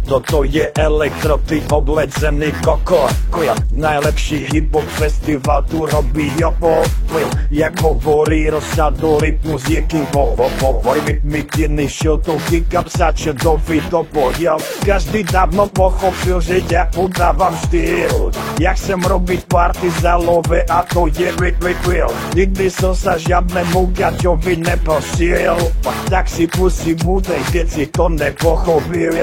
Toto je elektro, ty obledzený koko. Najlepší hip-hop festival tu robí jopo. Jak hovorí rozsadu rytmus je kingovo. Mytiny šiltou kikam sačedový topor. Každý dávno pochopil, že ja udávam štýl. Jak sem robiť party za love a to je real. Nikdy som sa žiadnemu gaťovi nepošiel. Tak si pusí budej, keď si to nepochopil.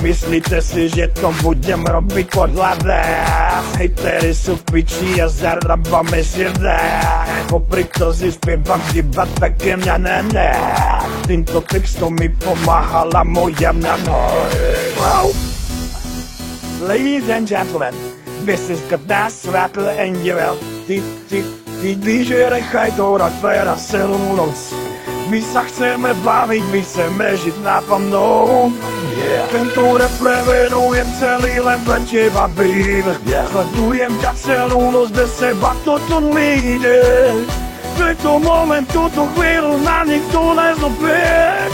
Myslíte si, že to budem robiť podľa nás? Hejteri sú piči a zarábame si dá. Popri to si spievam iba také mňané. Týmto textom mi pomáhala moja mňano. Ladies and gentlemen, this is Kadas Rapper and Joel. Ty DJ nechaj to hrať teraz celú noc. My sa chceme baviť, my chceme žiť naplno. Tento refrén venujem celý len pre teba, baby. Sledujem ťa celú noc, bez seba toto nejde. Tento moment, túto chvíľu na nikto nezobie.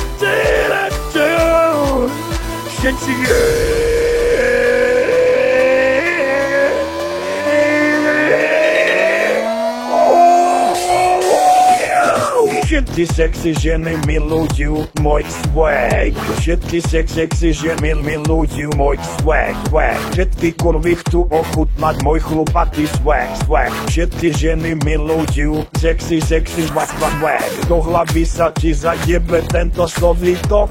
Všetci Všetky sexy ženy milujú môj swag. Všetky sexy ženy milujú môj swag. Všetky kurvy chcú ochutnať môj chlupatý swag. Všetky ženy milujú sexy swag. Do hlavy sa ti zajebe tento slovný tok.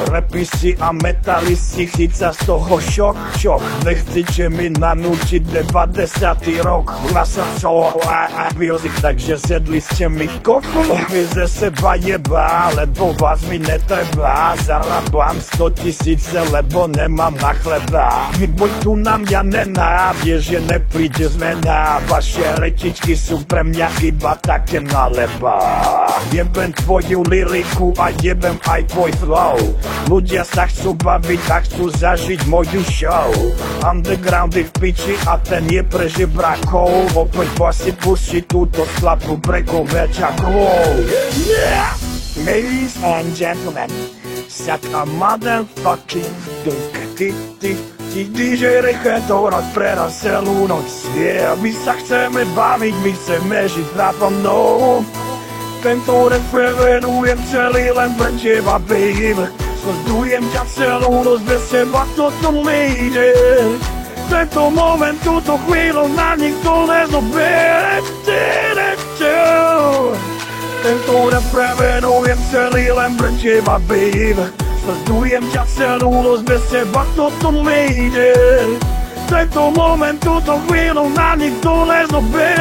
Rapy si a metali si chyca z toho šok. Nechcete mi nanúčiť 90. rok. Hlasa čo a music, takže sedli ste mi koko. Ze seba jeba, lebo vás mi netreba. Zarábam 100 000, lebo nemám na chleba. Vybuď tu na mňa nenávieš, že nepríde zmena. Vaše rečičky sú pre mňa iba také naleba. Jebem tvoju lyriku a jebem aj tvoj flow. Ľudia sa chcú baviť a chcú zažiť moju show. Underground je v piči a ten je pre žebrakov. Opäť si pusti túto slabú brekou večakov. Yeah! Ladies and gentlemen, suck a motherfucking dick. Ty DJ nechaj to hrať pre nás celú noc. My sa chceme baviť, my chceme žiť naplno. Tento refrén venujem celý len pre teba, baby. Sledujem ťa celú noc, bez seba toto nejde. Tento moment, túto chvíľu na nikto nezobie. Tento refrén venujem celý len pre teba, babe. Sledujem ťa celú noc, bez seba toto nejde. Tento moment, túto chvíľu na nikto nezobie.